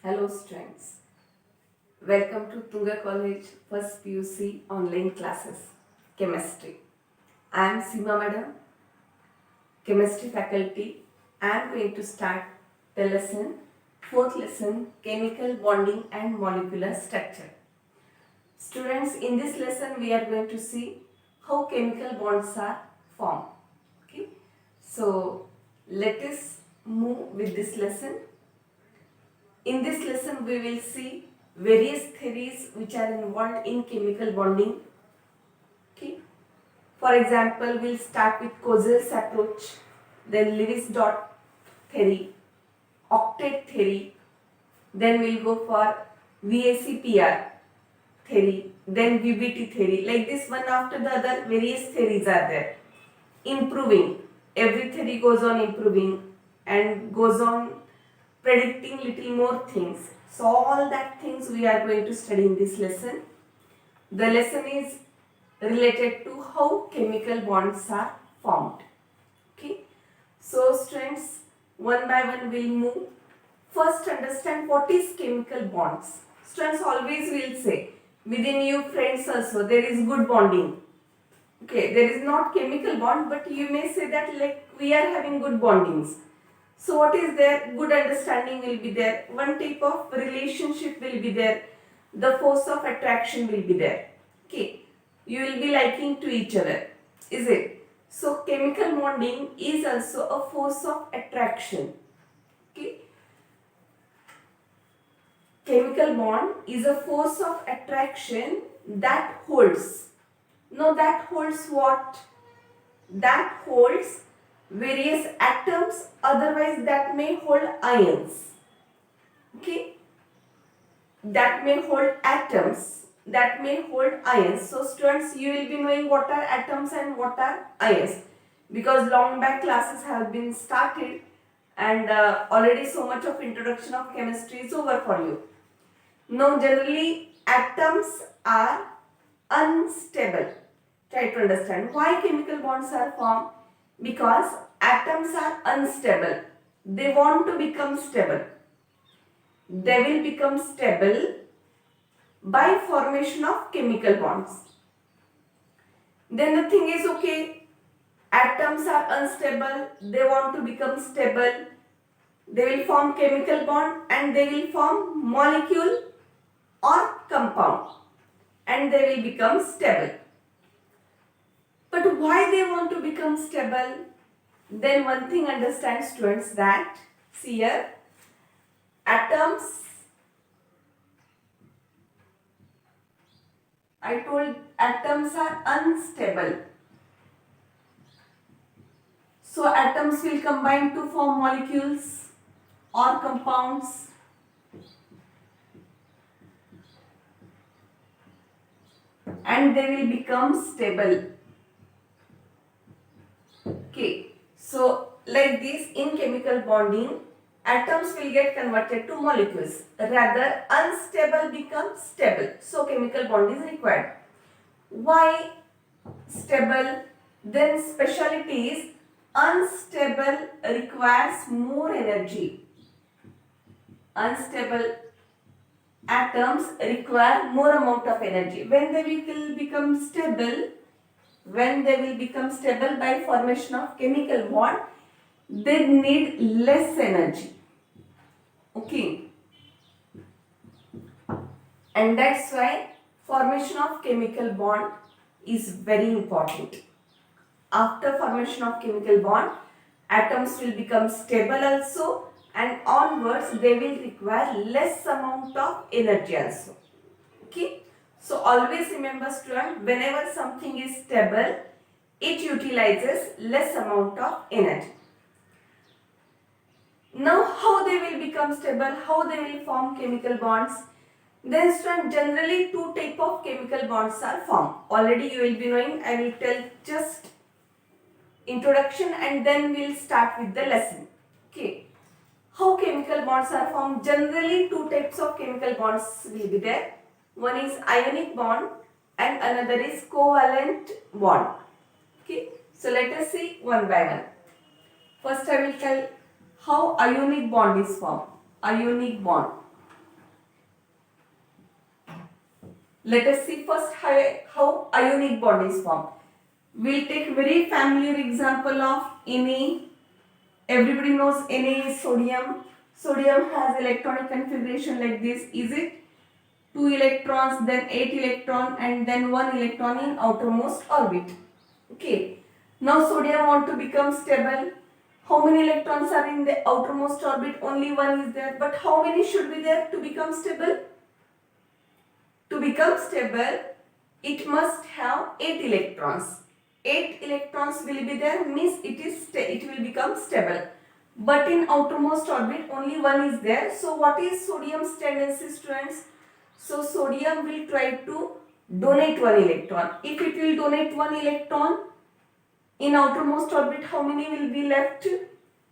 Hello students, welcome to Tunga College First PUC online classes, Chemistry. I am Seema Madam, Chemistry faculty. I am going to start the lesson, fourth lesson, Chemical Bonding and Molecular Structure. Students, in this lesson we are going to see how chemical bonds are formed. Okay, so let us move with this lesson. In this lesson, we will see various theories which are involved in chemical bonding. Okay. For example, we'll start with Cosel's approach, then Lewis dot theory, octet theory, then we'll go for VACPR theory, then VBT theory. Like this, one after the other, various theories are there. Improving. Every theory goes on improving and goes on predicting little more things. So all that things we are going to study in this lesson. The lesson is related to how chemical bonds are formed. Okay. So students, one by one we'll move. First understand what is chemical bonds. Students always will say, within you friends also there is good bonding. Okay, there is not chemical bond, but you may say that like we are having good bondings. So what is there? Good understanding will be there. One type of relationship will be there. The force of attraction will be there. Okay, you will be liking to each other. Is it? So chemical bonding is also a force of attraction. Okay, chemical bond is a force of attraction that holds. Now that holds what? That holds various atoms, otherwise that may hold ions. Okay, that may hold atoms, that may hold ions. So students, you will be knowing what are atoms and what are ions, because long back classes have been started and already so much of introduction of chemistry is over for you. Now generally atoms are unstable. Try to understand why chemical bonds are formed. Because atoms are unstable. They want to become stable. They will become stable by formation of chemical bonds. Then the thing is, okay, atoms are unstable. They want to become stable. They will form chemical bond and they will form molecule or compound and they will become stable. But why they want to become stable? Then one thing understand students, that see here, atoms, I told atoms are unstable. So atoms will combine to form molecules or compounds. And they will become stable. Okay, so like this, in chemical bonding, atoms will get converted to molecules. Rather, unstable becomes stable. So chemical bond is required. Why stable? Then speciality is unstable requires more energy. Unstable atoms require more amount of energy. When they will become stable, by formation of chemical bond, they need less energy. Okay, and that's why formation of chemical bond is very important. After formation of chemical bond, atoms will become stable also, and onwards they will require less amount of energy also. Okay, so always remember student, whenever something is stable, it utilizes less amount of energy. Now how they will become stable, how they will form chemical bonds? Then student, generally two type of chemical bonds are formed. Already you will be knowing, I will tell just introduction and then we'll start with the lesson. Okay, how chemical bonds are formed? Generally two types of chemical bonds will be there. One is ionic bond and another is covalent bond. Okay, so let us see one by one. First I will tell how ionic bond is formed. Ionic bond. Let us see first how ionic bond is formed. We'll take very familiar example of Na. Everybody knows Na is sodium. Sodium has electronic configuration like this. Is it 2 electrons, then 8 electron, and then 1 electron in outermost orbit? Okay. Now sodium want to become stable. How many electrons are in the outermost orbit? Only 1 is there. But how many should be there to become stable? To become stable, it must have 8 electrons. 8 electrons will be there, means it will become stable. But in outermost orbit only 1 is there. So what is sodium's tendency, students? So sodium will try to donate 1 electron. If it will donate 1 electron, in outermost orbit how many will be left?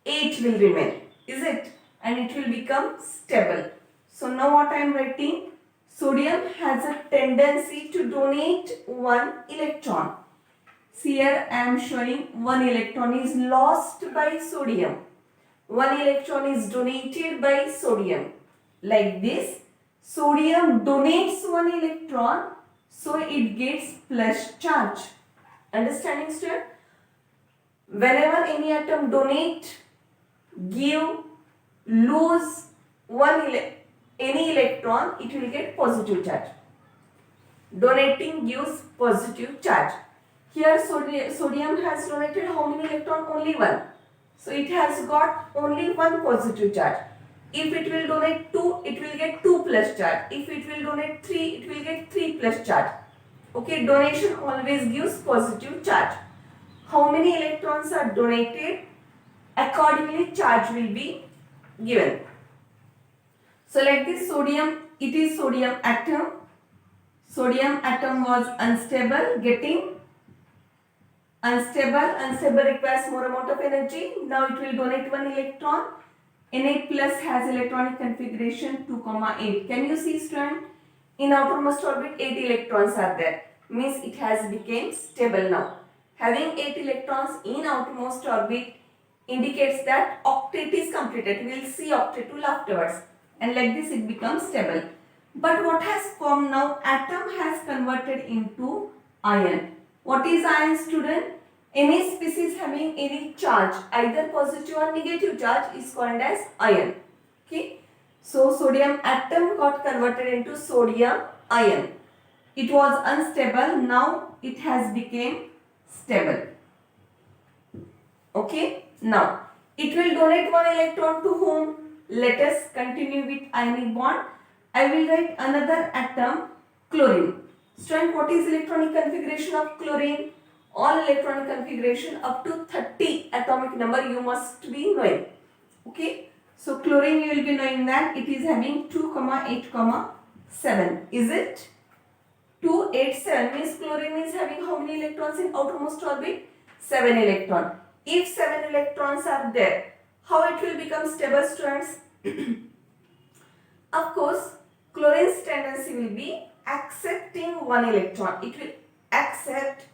8 will remain, is it? And it will become stable. So now what I am writing? Sodium has a tendency to donate 1 electron. See here I am showing 1 electron is lost by sodium. 1 electron is donated by sodium. Like this, sodium donates 1 electron, so it gets plus charge. Understanding, student? Whenever any atom donate, give, lose any electron, it will get positive charge. Donating gives positive charge. Here sodium has donated how many electron? Only 1. So it has got only 1 positive charge. If it will donate 2, it will get 2 plus charge. If it will donate 3, it will get 3 plus charge. Okay, donation always gives positive charge. How many electrons are donated? Accordingly, charge will be given. So like this, sodium, it is sodium atom. Sodium atom was unstable, getting unstable. Unstable requires more amount of energy. Now it will donate 1 electron. Na plus has electronic configuration 2, 8. Can you see, student? In outermost orbit 8 electrons are there. Means it has become stable now. Having 8 electrons in outermost orbit indicates that octet is completed. We will see octet rule afterwards. And like this it becomes stable. But what has formed now? Atom has converted into ion. What is ion, student? Any species having any charge, either positive or negative charge, is called as ion. Okay. So sodium atom got converted into sodium ion. It was unstable. Now it has become stable. Okay. Now it will donate 1 electron to whom? Let us continue with ionic bond. I will write another atom, chlorine. Student, what is electronic configuration of chlorine? All electronic configuration up to 30 atomic number you must be knowing. Okay. So chlorine you will be knowing that it is having 2, 8, 7. Is it? 2, 8, 7 means chlorine is having how many electrons in outermost orbit? 7 electron. If 7 electrons are there, how it will become stable, students? Of course, chlorine's tendency will be accepting 1 electron. It will accept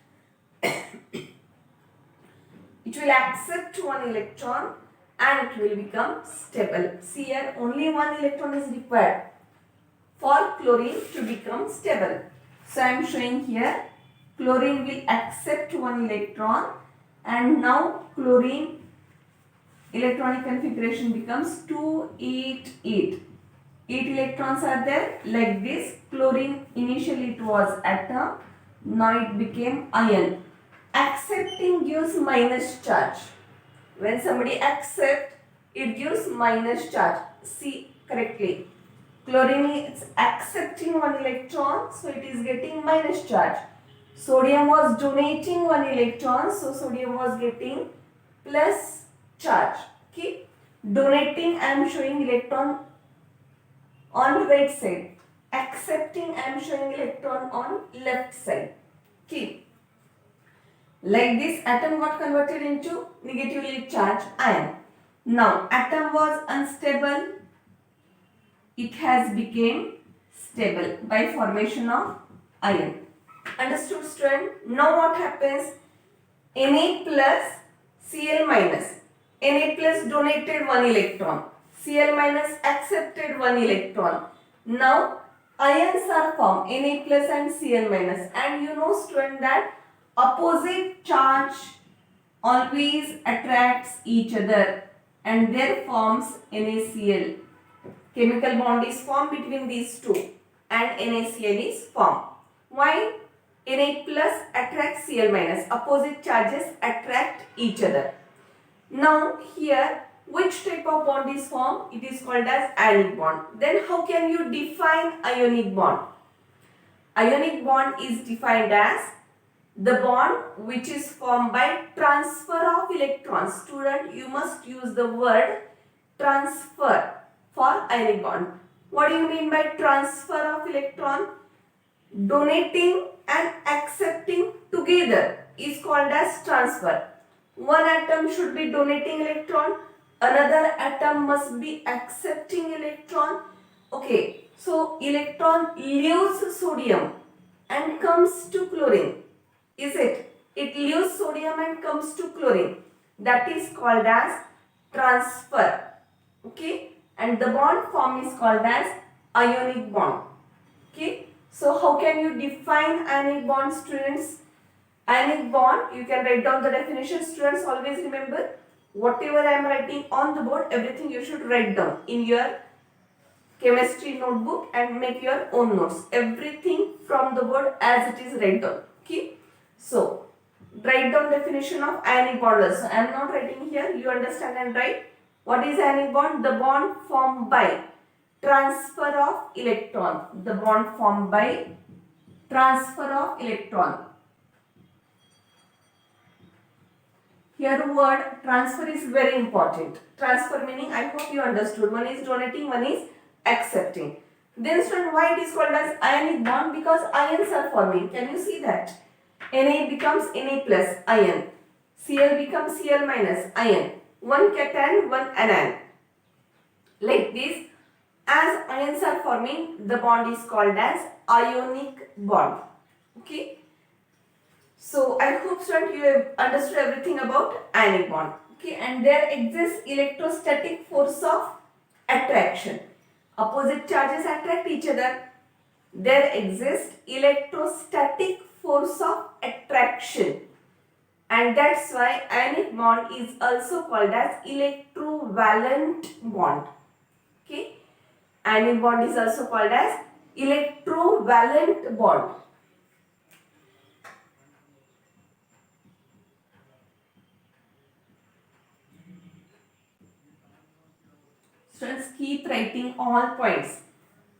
1 electron and it will become stable. See here, only 1 electron is required for chlorine to become stable. So I am showing here, chlorine will accept 1 electron and now chlorine electronic configuration becomes 2, 8, 8. 8 electrons are there. Like this, chlorine initially it was atom, now it became ion. Accepting gives minus charge. When somebody accepts, it gives minus charge. See correctly. Chlorine is accepting 1 electron, so it is getting minus charge. Sodium was donating 1 electron, so sodium was getting plus charge. Okay. Donating, I am showing electron on right side. Accepting, I am showing electron on left side. Okay. Like this, atom got converted into negatively charged ion. Now, atom was unstable. It has become stable by formation of ion. Understood, student? Now what happens? Na plus Cl minus. Na plus donated 1 electron. Cl minus accepted 1 electron. Now ions are formed Na plus and Cl minus, and you know student that opposite charge always attracts each other and there forms NaCl. Chemical bond is formed between these two and NaCl is formed. Why? Na plus attracts Cl minus. Opposite charges attract each other. Now here, which type of bond is formed? It is called as ionic bond. Then how can you define ionic bond? Ionic bond is defined as the bond which is formed by transfer of electrons. Student, you must use the word transfer for ionic bond. What do you mean by transfer of electron? Donating and accepting together is called as transfer. One atom should be donating electron, another atom must be accepting electron. Okay, so electron leaves sodium and comes to chlorine. Is it? It leaves sodium and comes to chlorine. That is called as transfer. Okay, and the bond form is called as ionic bond. Okay, so how can you define ionic bond, students? Ionic bond, you can write down the definition. Students, always remember, whatever I am writing on the board, everything you should write down in your chemistry notebook and make your own notes. Everything from the board as it is written down. Okay, so write down definition of ionic bond also. I am not writing here, you understand and write. What is ionic bond? The bond formed by transfer of electron. The bond formed by transfer of electron. Here word transfer is very important. Transfer meaning, I hope you understood. One is donating, one is accepting. Then student, why it is called as ionic bond? Because ions are forming. Can you see that? Na becomes Na plus, ion. Cl becomes Cl minus, ion. One cation, one anion. Like this, as ions are forming, the bond is called as ionic bond. Okay. So I hope student you have understood everything about ionic bond. Okay, and there exists electrostatic force of attraction. Opposite charges attract each other. There exists electrostatic force of attraction, and that's why ionic bond is also called as electrovalent bond. Okay, ionic bond is also called as electrovalent bond. Students, keep writing all points.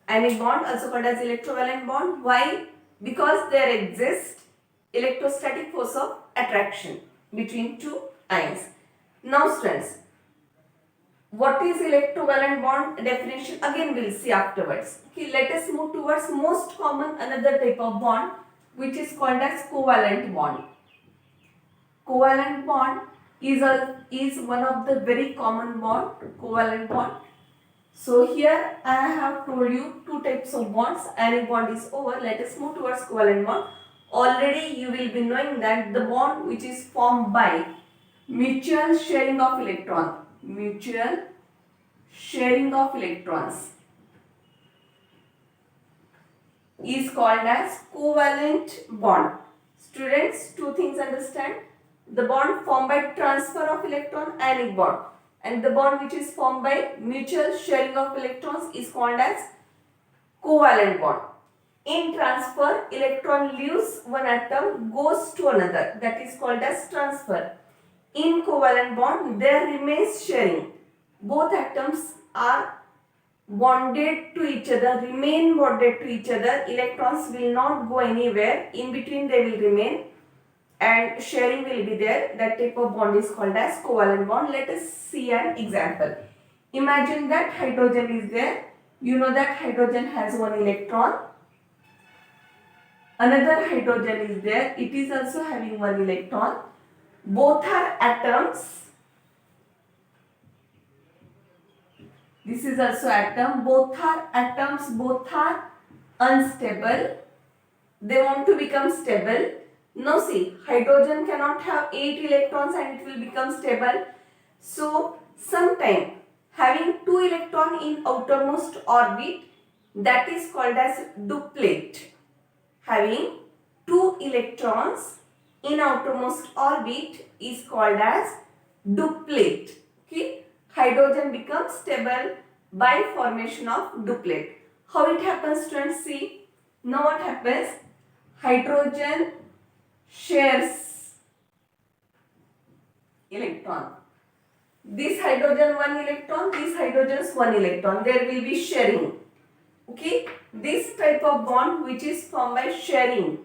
Ionic bond also called as electrovalent bond. Why? Because there exists electrostatic force of attraction between two ions. Now students, what is electrovalent bond definition? Again we'll see afterwards. Okay, let us move towards most common another type of bond which is called as covalent bond. Covalent bond is one of the very common bond, covalent bond. So here I have told you two types of bonds. Ionic bond is over. Let us move towards covalent bond. Already you will be knowing that the bond which is formed by mutual sharing of electron, mutual sharing of electrons, is called as covalent bond. Students, two things understand. The bond formed by transfer of electron, ionic bond, and the bond which is formed by mutual sharing of electrons is called as covalent bond. In transfer, electron leaves one atom, goes to another. That is called as transfer. In covalent bond, there remains sharing. Both atoms are bonded to each other, remain bonded to each other. Electrons will not go anywhere. In between they will remain and sharing will be there. That type of bond is called as covalent bond. Let us see an example. Imagine that hydrogen is there. You know that hydrogen has one electron. Another hydrogen is there. It is also having one electron. Both are atoms. This is also atom. Both are atoms. Both are unstable. They want to become stable. Now see, hydrogen cannot have 8 electrons and it will become stable. So, sometime having 2 electrons in outermost orbit, that is called as duplet, having 2 electrons in outermost orbit is called as duplet. Okay, hydrogen becomes stable by formation of duplet. How it happens, students? See, now what happens? Hydrogen shares electron. This hydrogen 1 electron, this hydrogen's 1 electron. There will be sharing. Okay, this type of bond which is formed by sharing.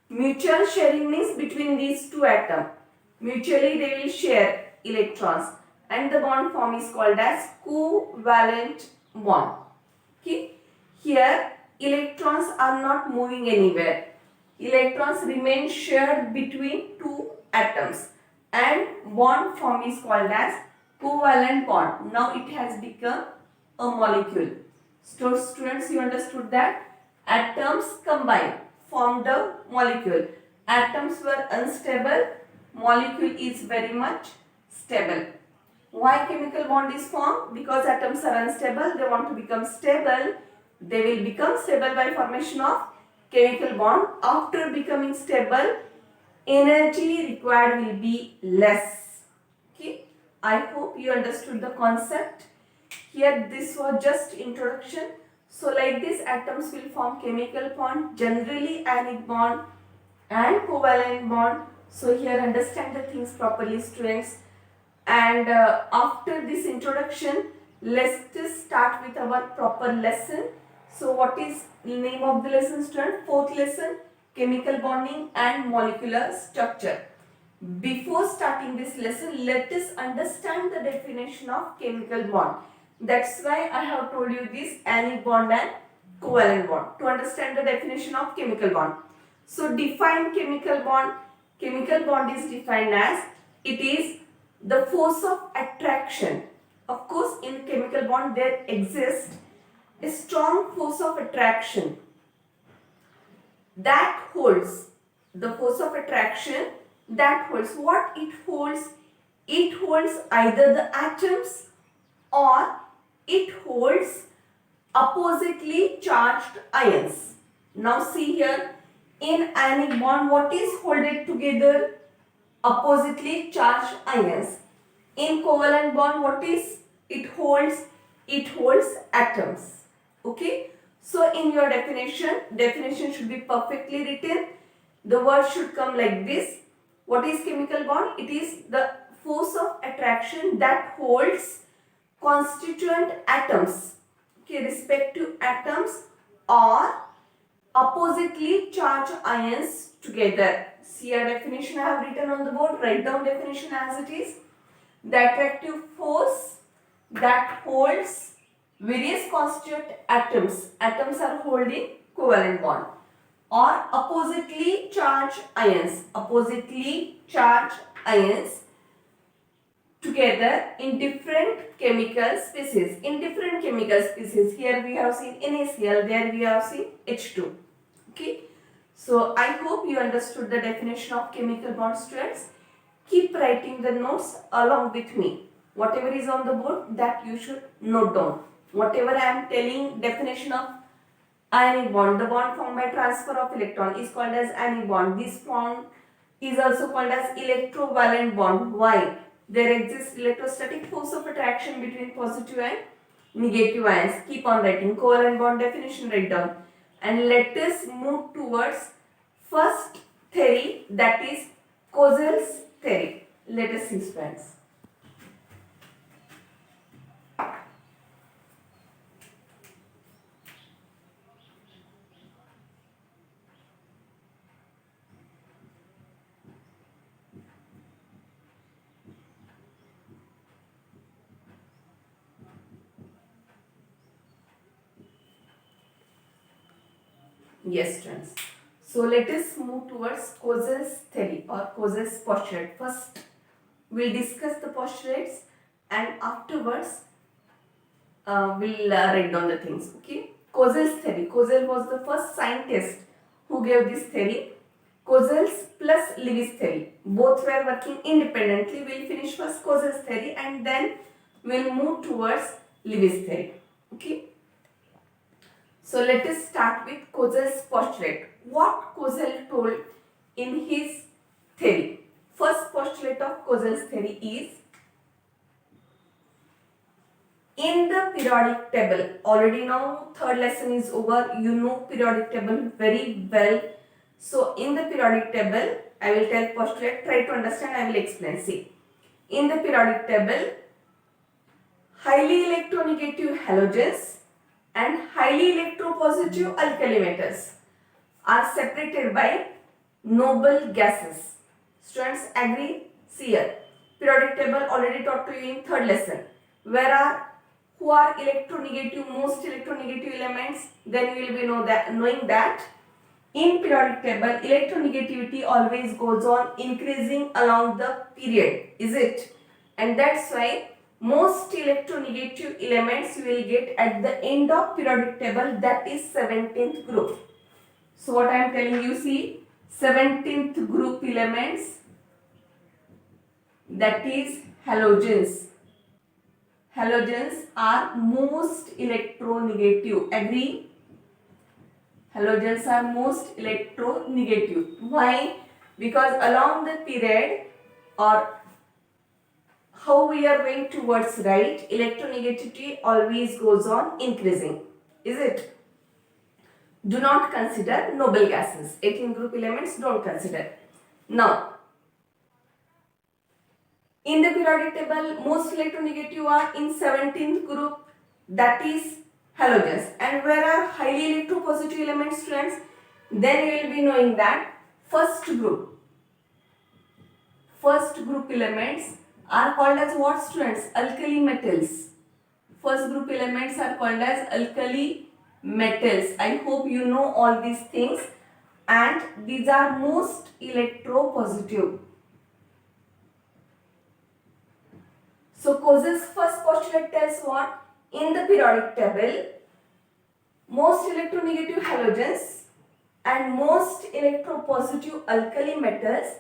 Mutual sharing means between these two atoms. Mutually they will share electrons and the bond form is called as covalent bond. Okay, here electrons are not moving anywhere. Electrons remain shared between two atoms and bond form is called as covalent bond. Now it has become a molecule. So students, you understood that atoms combine formed a molecule. Atoms were unstable, molecule is very much stable. Why chemical bond is formed? Because atoms are unstable, they want to become stable. They will become stable by formation of chemical bond. After becoming stable, energy required will be less. Okay, I hope you understood the concept. Here this was just introduction. So like this, atoms will form chemical bond, generally ionic bond and covalent bond. So here understand the things properly, students. And after this introduction, let's start with our proper lesson. So what is the name of the lesson, student? Fourth lesson, chemical bonding and molecular structure. Before starting this lesson, let us understand the definition of chemical bond. That's why I have told you this anionic bond and covalent bond, to understand the definition of chemical bond. So define chemical bond. Chemical bond is defined as it is the force of attraction. Of course, in chemical bond there exists a strong force of attraction that holds, the force of attraction that holds, what it holds? It holds either the atoms or it holds oppositely charged ions. Now see here, in ionic bond what is holded together? Oppositely charged ions. In covalent bond what is it holds? It holds atoms. Okay, so in your definition should be perfectly written. The word should come like this. What is chemical bond? It is the force of attraction that holds constituent atoms, okay, respective atoms or oppositely charged ions together. See our definition I have written on the board. Write down definition as it is. The attractive force that holds various constituent atoms. Atoms are holding covalent bond, or oppositely charged ions. Oppositely charged ions together in different chemical species. In different chemical species, here we have seen NaCl, there we have seen H2. Okay, so I hope you understood the definition of chemical bond, students. Keep writing the notes along with me. Whatever is on the board, that you should note down. Whatever I am telling, definition of ionic bond, the bond formed by transfer of electron is called as ionic bond. This bond is also called as electrovalent bond. Why? There exists electrostatic force of attraction between positive and negative ions. Keep on writing. Covalent bond definition, write down. And let us move towards first theory, that is Cosel's theory. Let us see, friends. Yes, friends. So let us move towards Cosel's theory or Cosel's postulate. First, we'll discuss the postulates and afterwards we'll write down the things. Okay. Cosel's theory. Cosel was the first scientist who gave this theory. Cosel's plus Lewis theory. Both were working independently. We'll finish first Cosel's theory and then we'll move towards Lewis theory. Okay. So let us start with Kozel's postulate. What Kozel told in his theory. First postulate of Kozel's theory is, in the periodic table, already now third lesson is over, you know periodic table very well. So in the periodic table, I will tell postulate, try to understand, I will explain. See, in the periodic table, highly electronegative halogens and highly electropositive alkali metals are separated by noble gases. Students agree? See here, periodic table already taught to you in third lesson. Who are electronegative, most electronegative elements? Then you will be knowing that in periodic table electronegativity always goes on increasing along the period, is it? And that's why most electronegative elements you will get at the end of periodic table, that is 17th group. So what I am telling you, see, 17th group elements, that is halogens. Halogens are most electronegative. Agree? Halogens are most electronegative. Why? Because along the period, or how we are going towards right, electronegativity always goes on increasing. Is it? Do not consider noble gases. 18 group elements don't consider. Now, in the periodic table, most electronegative are in 17th group, that is halogens. And where are highly electropositive elements, students? Then you will be knowing that first group elements are called as what, students? Alkali metals. First group elements are called as alkali metals. I hope you know all these things, and these are most electropositive. So Kozel's first postulate tells what? In the periodic table, most electronegative halogens and most electropositive alkali metals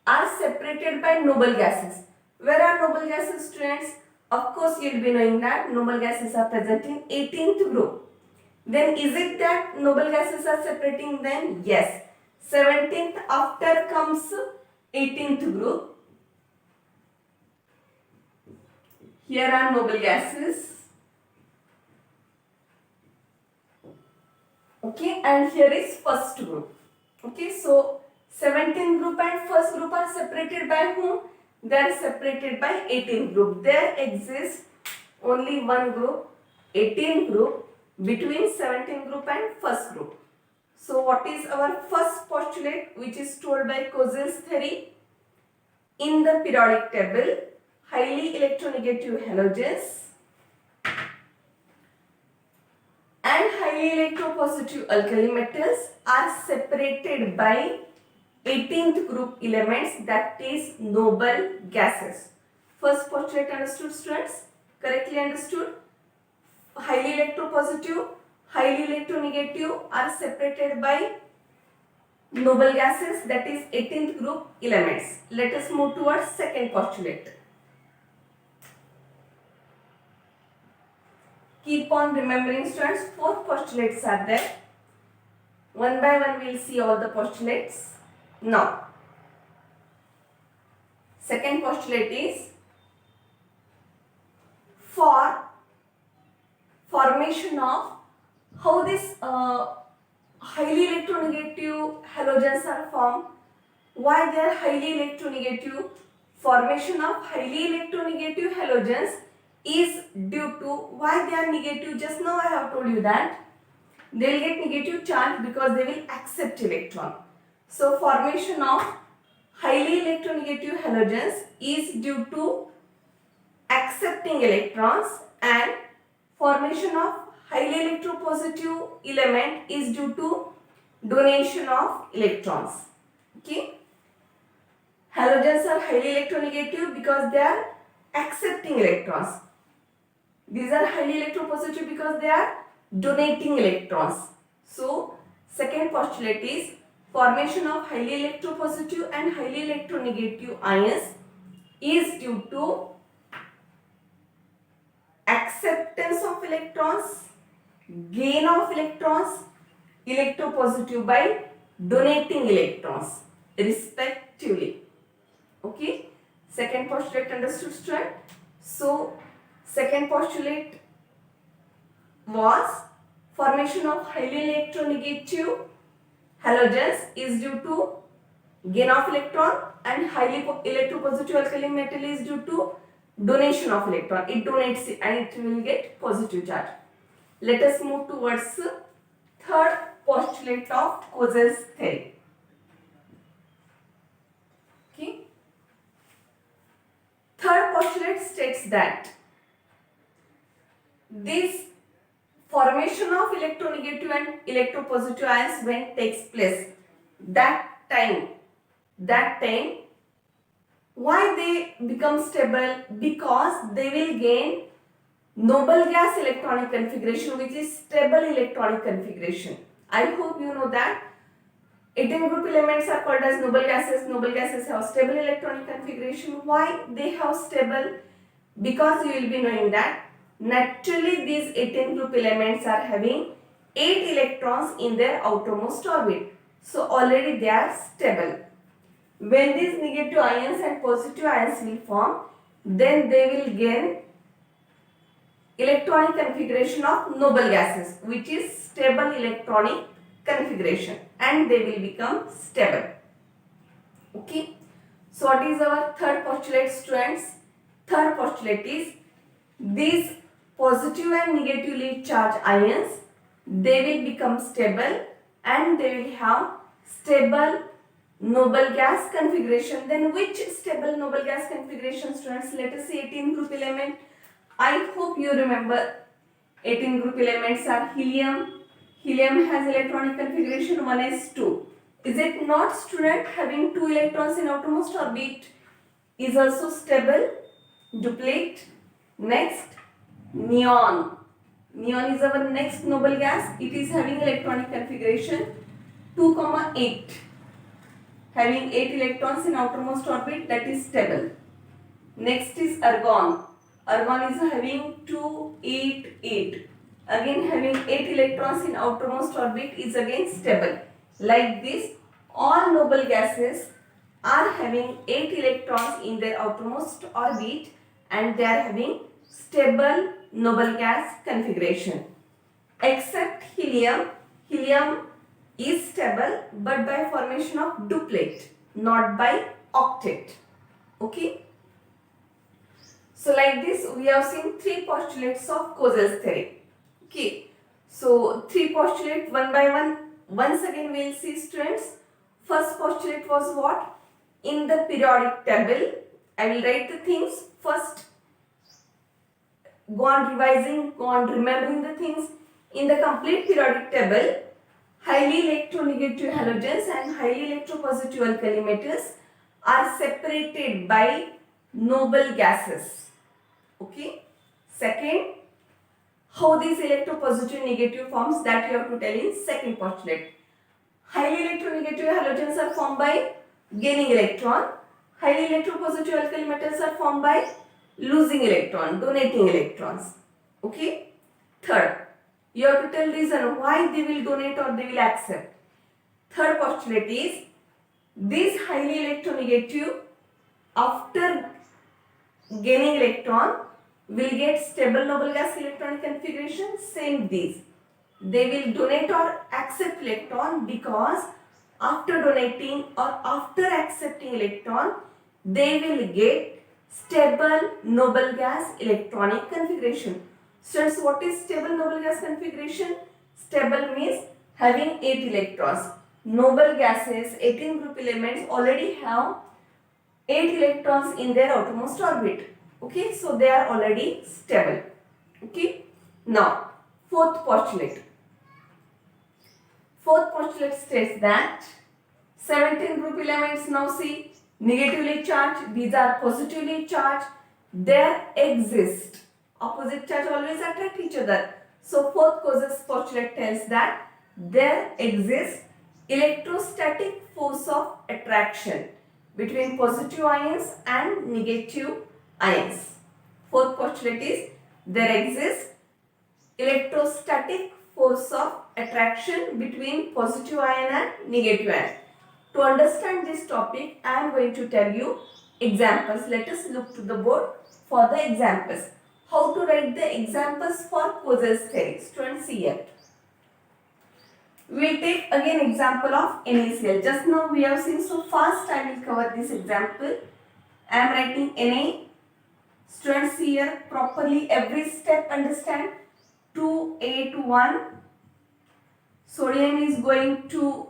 are separated by noble gases. Where are noble gases, students? Of course, you will be knowing that noble gases are present in 18th group. Then is it that noble gases are separating them? Yes. 17th after comes 18th group. Here are noble gases. Okay, and here is first group. Okay, so 17th group and first group are separated by whom? They are separated by 18th group. There exists only one group, 18th group, between 17th group and first group. So what is our first postulate, which is told by Kozel's theory? In the periodic table, highly electronegative halogens and highly electropositive alkali metals are separated by 18th group elements, that is noble gases. First postulate understood, students? Correctly understood? Highly electropositive, highly electronegative are separated by noble gases, that is 18th group elements. Let us move towards second postulate. Keep on remembering, students, 4 postulates are there. One by one we will see all the postulates. Now, second postulate is, for formation of how this highly electronegative halogens are formed. Why they are highly electronegative? Formation of highly electronegative halogens is due to, why they are negative? Just now I have told you that they will get negative charge because they will accept electron. So formation of highly electronegative halogens is due to accepting electrons, and formation of highly electropositive element is due to donation of electrons. Okay, halogens are highly electronegative because they are accepting electrons. These are highly electropositive because they are donating electrons. So second postulate is, formation of highly electropositive and highly electronegative ions is due to acceptance of electrons gain of electrons, electropositive by donating electrons respectively. Okay, second postulate understood, student? So second postulate was formation of highly electronegative halogens is due to gain of electron, and highly electropositive alkali metal is due to donation of electron. It donates it and it will get positive charge. Let us move towards third postulate of Cosel's theory. Okay. Third postulate states that this formation of electronegative and electropositive ions when takes place, that time why they become stable? Because they will gain noble gas electronic configuration, which is stable electronic configuration. I hope you know that 18 group elements are called as noble gases. Noble gases have stable electronic configuration. Why they have stable? Because you will be knowing that naturally these 18 group elements are having 8 electrons in their outermost orbit. So already they are stable. When these negative ions and positive ions will form, then they will gain electronic configuration of noble gases, which is stable electronic configuration, and they will become stable. Okay. So what is our third postulate, students? Third postulate is these positive and negatively charged ions, they will become stable and they will have stable noble gas configuration. Then which stable noble gas configuration, students? Let us see 18 group element. I hope you remember 18 group elements are helium. Helium has electronic configuration 1s2. Is it not, student? Having 2 electrons in outermost orbit is also stable. Duplicate. Next, neon. Neon is our next noble gas. It is having electronic configuration 2, 8. Having 8 electrons in outermost orbit, that is stable. Next is argon. Argon is having 2, 8, 8. Again having 8 electrons in outermost orbit is again stable. Like this, all noble gases are having 8 electrons in their outermost orbit and they are having stable noble gas configuration. Except helium. Helium is stable but by formation of duplet, not by octet. Okay. So like this we have seen 3 postulates of Cosel's theory. Okay. So 3 postulates one by one. Once again we will see, students. First postulate was what? In the periodic table. I will write the things first. Go on revising, go on remembering the things. In the complete periodic table, highly electronegative halogens and highly electropositive alkali metals are separated by noble gases. Okay. Second, how these electropositive negative forms, that you have to tell in second postulate. Highly electronegative halogens are formed by gaining electron. Highly electropositive alkali metals are formed by losing electron, donating electrons. Okay. Third, you have to tell reason why they will donate or they will accept. Third postulate is these highly electronegative, after gaining electron, will get stable noble gas electronic configuration. Same these. They will donate or accept electron because after donating or after accepting electron, they will get stable noble gas electronic configuration. So what is stable noble gas configuration? Stable means having 8 electrons. Noble gases, 18 group elements already have 8 electrons in their outermost orbit. Okay, so they are already stable. Okay, now fourth postulate. Fourth postulate states that 17 group elements, now see, negatively charged, these are positively charged. There exist, opposite charge always attract each other. So fourth Cosel's postulate tells that there exists electrostatic force of attraction between positive ions and negative ions. Fourth postulate is there exists electrostatic force of attraction between positive ion and negative ion. To understand this topic, I am going to tell you examples. Let us look to the board for the examples. How to write the examples for Cosel's theory? Students, see here. We will take again example of NaCl. Just now we have seen, so fast I will cover this example. I am writing Na. Students, see here properly every step understand. 2 to 1. Sodium is going to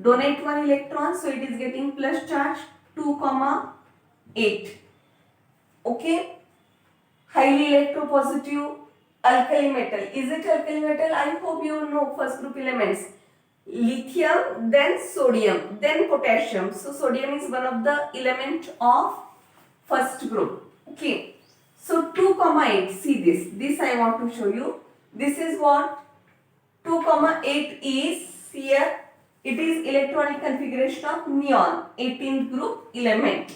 donate 1 electron, so it is getting plus charge. 2,8. Okay. Highly electropositive alkali metal. Is it alkali metal? I hope you know first group elements. Lithium, then sodium, then potassium. So sodium is one of the element of first group. Okay. So 2,8. See this. This I want to show you. This is what 2,8 is here. It is electronic configuration of neon, 18th group element.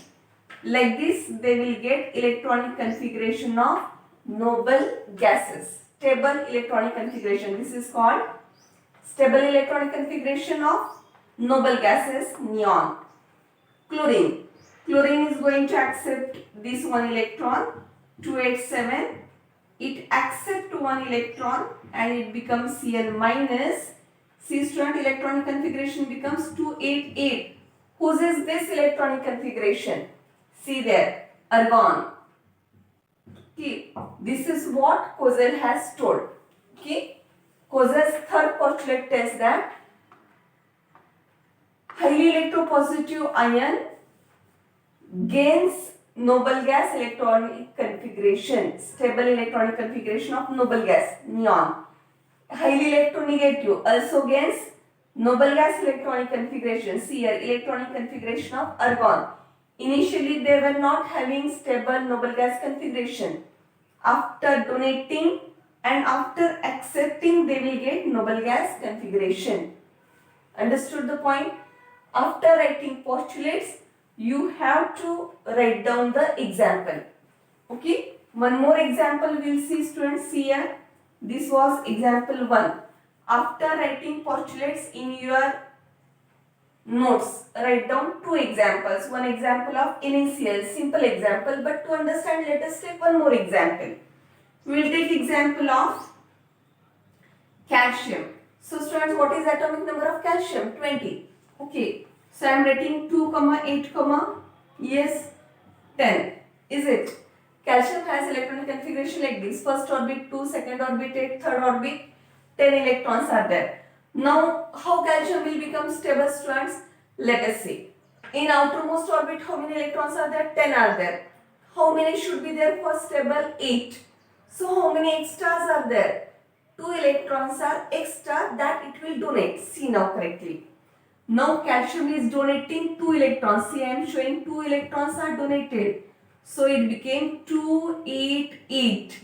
Like this, they will get electronic configuration of noble gases. Stable electronic configuration. This is called stable electronic configuration of noble gases, neon. Chlorine. Chlorine is going to accept this 1 electron, 287. It accepts 1 electron and it becomes Cl minus. C student, electronic configuration becomes 288. Whose is this electronic configuration? See there, argon. Okay, this is what Cosel has told. Okay, Cosel's third postulate tells that highly electropositive ion gains noble gas electronic configuration, stable electronic configuration of noble gas, neon. Highly electronegative also gains noble gas electronic configuration. See here, electronic configuration of argon. Initially, they were not having stable noble gas configuration. After donating and after accepting, they will get noble gas configuration. Understood the point? After writing postulates, you have to write down the example. Okay? One more example we will see, students. Here. This was example 1. After writing postulates in your notes, write down 2 examples. One example of NaCl, simple example, but to understand, let us take one more example. We will take example of calcium. So students, what is atomic number of calcium? 20. Okay. So I am writing 2, 8, yes, 10. Is it? Calcium has electronic configuration like this. First orbit 2, second orbit 8, third orbit 10 electrons are there. Now, how calcium will become stable, students? Let us see. In outermost orbit, how many electrons are there? 10 are there. How many should be there for stable? 8. So, how many extras are there? 2 electrons are extra that it will donate. See now correctly. Now, calcium is donating 2 electrons. See, I am showing 2 electrons are donated. So it became 288.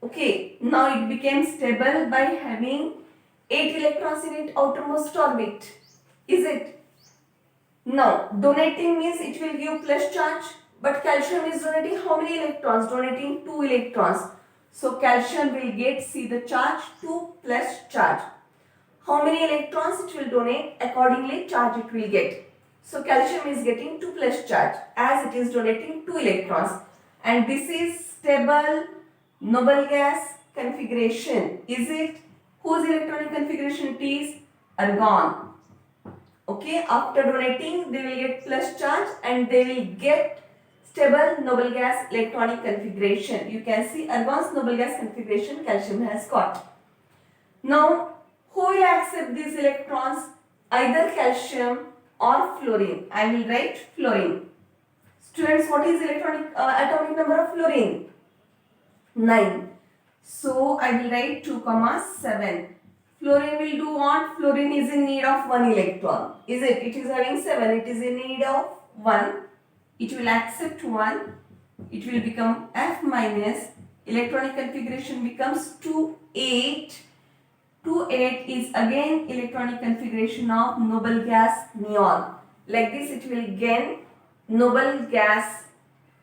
Okay, now it became stable by having 8 electrons in its outermost orbit. Is it? Now, donating means it will give plus charge, but calcium is donating how many electrons? Donating 2 electrons. So calcium will get, see the charge, 2 plus charge. How many electrons it will donate? Accordingly, charge it will get. So calcium is getting 2 plus charge as it is donating 2 electrons. And this is stable noble gas configuration. Is it? Whose electronic configuration it is? Argon. Okay, after donating they will get plus charge and they will get stable noble gas electronic configuration. You can see argon's noble gas configuration calcium has got. Now, who will accept these electrons? Either calcium or fluorine. I will write fluorine. Students, what is electronic atomic number of fluorine? 9. So I will write 2, 7. Fluorine will do what? Fluorine is in need of 1 electron. Is it? It is having 7. It is in need of 1. It will accept 1. It will become F minus. Electronic configuration becomes 2, 8. 2, 8 is again electronic configuration of noble gas neon. Like this it will gain noble gas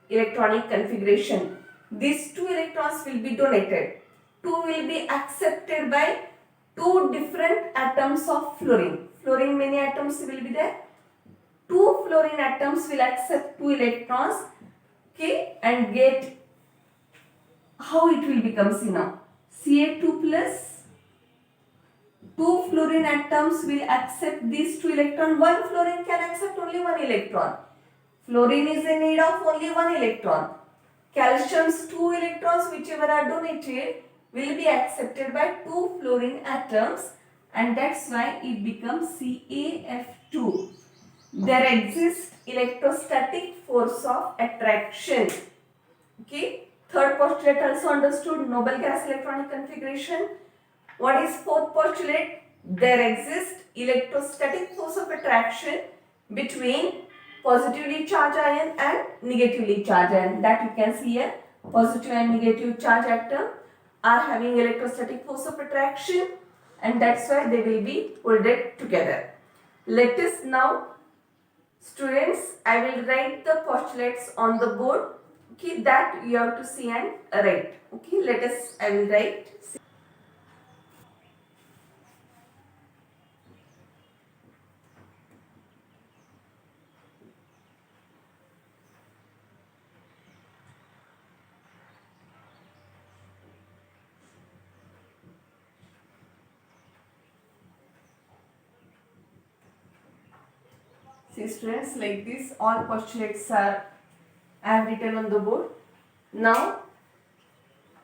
electronic configuration. These 2 electrons will be donated. 2 will be accepted by 2 different atoms of fluorine. Fluorine many atoms will be there. 2 fluorine atoms will accept 2 electrons, okay, and get how it will become, see now, Ca2 plus 2 fluorine atoms will accept these 2 electrons. One fluorine can accept only 1 electron. Fluorine is in need of only 1 electron. Calcium's 2 electrons, whichever are donated, will be accepted by 2 fluorine atoms, and that's why it becomes CaF2. There exists electrostatic force of attraction. Okay. Third postulate also understood, noble gas electronic configuration. What is fourth postulate? There exists electrostatic force of attraction between positively charged ion and negatively charged ion. That you can see here. Positive and negative charge atom are having electrostatic force of attraction, and that's why they will be pulled together. Let us now, students, I will write the postulates on the board. Okay, that you have to see and write. Okay, I will write. See students, like this all postulates are I have written on the board. Now,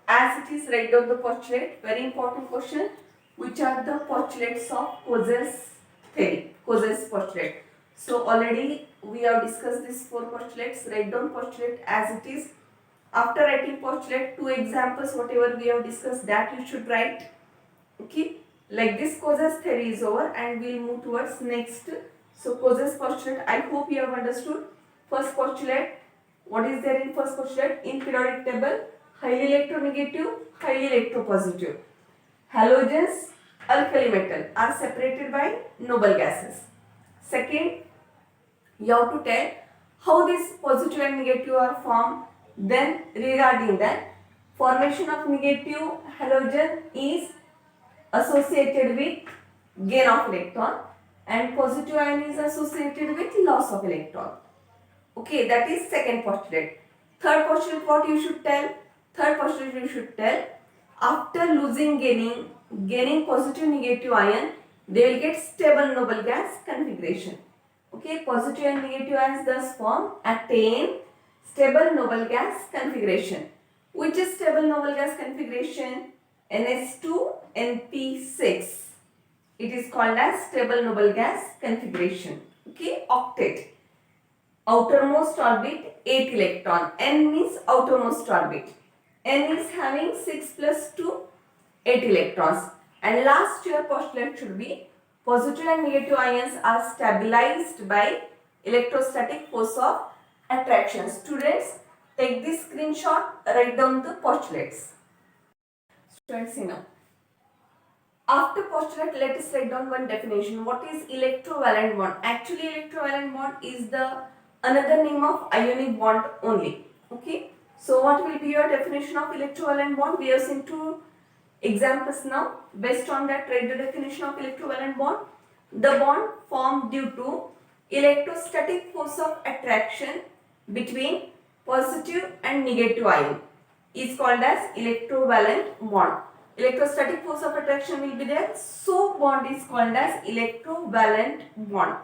as it is, write down the postulate. Very important question. Which are the postulates of Cose's theory? Cose's postulate. So already we have discussed these 4 postulates. Write down postulate as it is. After writing postulate, 2 examples, whatever we have discussed, that you should write. Okay. Like this, Cose's theory is over, and we will move towards next. So Cose's postulate, I hope you have understood. First postulate, what is there in first postulate? In periodic table, highly electronegative, highly electropositive. Halogens, alkali metal are separated by noble gases. Second, you have to tell how this positive and negative are formed. Then regarding that, formation of negative halogen is associated with gain of electron, and positive ion is associated with loss of electron. Okay, that is second postulate. Third postulate, what you should tell? Third postulate you should tell, after gaining positive negative ion, they will get stable noble gas configuration. Okay, positive and negative ions thus form, attain stable noble gas configuration. Which is stable noble gas configuration? NH2 NP6. It is called as stable noble gas configuration. Okay, octet. Outermost orbit 8 electron. N means outermost orbit. N is having 6 plus 2, 8 electrons. And last your postulate should be positive and negative ions are stabilized by electrostatic force of attraction. Students, take this screenshot, write down the postulates. Students, you know. After postulate, let us write down one definition. What is electrovalent bond? Actually, electrovalent bond is the another name of ionic bond only. Okay. So, what will be your definition of electrovalent bond? We have seen 2 examples now. Based on that, write the definition of electrovalent bond. The bond formed due to electrostatic force of attraction between positive and negative ion is called as electrovalent bond. Electrostatic force of attraction will be there, so bond is called as electrovalent bond.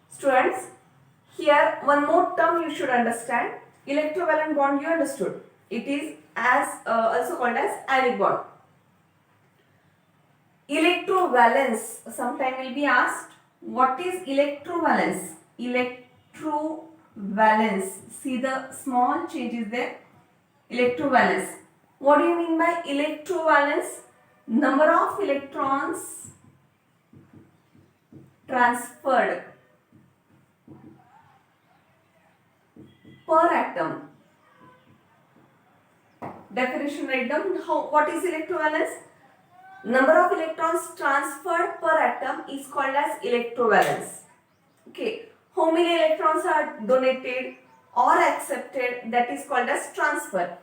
Students, here one more term you should understand. Electrovalent bond you understood. It is as also called as ionic bond. Electrovalence, sometime will be asked, what is electrovalence? Electrovalence, see the small changes there. Electrovalence. What do you mean by electrovalence? Number of electrons transferred per atom. Definition write down. What is electrovalence? Number of electrons transferred per atom is called as electrovalence. Okay. How many electrons are donated or accepted, that is called as transfer.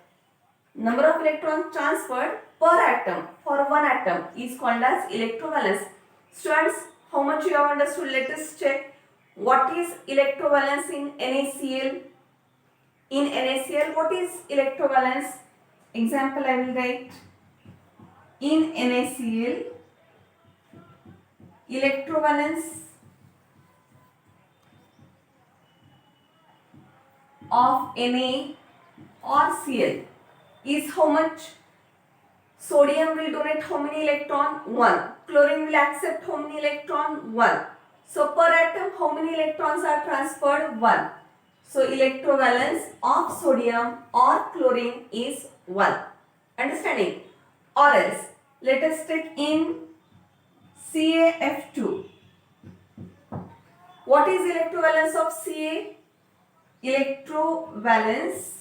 number of electrons transferred per atom for one atom is called as electrovalence. Students, how much you have understood? Let us check. What is electrovalence in NaCl? In NaCl, what is electrovalence? Example I will write. In NaCl, electrovalence of Na or Cl is how much? Sodium will donate how many electron? 1. Chlorine will accept how many electron? 1. So per atom how many electrons are transferred? 1. So electrovalence of sodium or chlorine is 1. Understanding? Or else let us take in CaF2. What is electrovalence of Ca? Electrovalence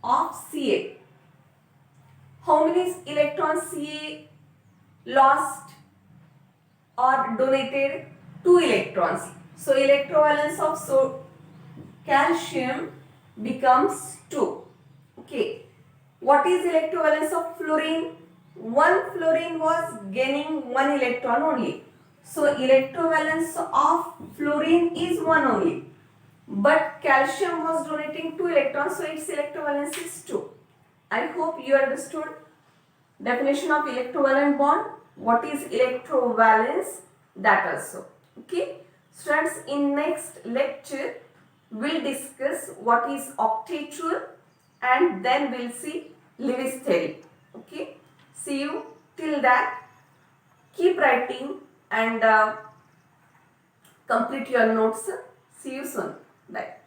of Ca. How many electrons Ca lost or donated? 2 electrons. So electrovalence of calcium becomes 2. Okay. What is electrovalence of fluorine? One fluorine was gaining 1 electron only. So electrovalence of fluorine is 1 only. But calcium was donating 2 electrons, so its electrovalence is 2. I hope you understood definition of electrovalent bond. What is electrovalence? That also. Okay. Students, in next lecture, we'll discuss what is octet-rule and then we'll see Lewis theory. Okay. See you till that. Keep writing and complete your notes. See you soon. Bye.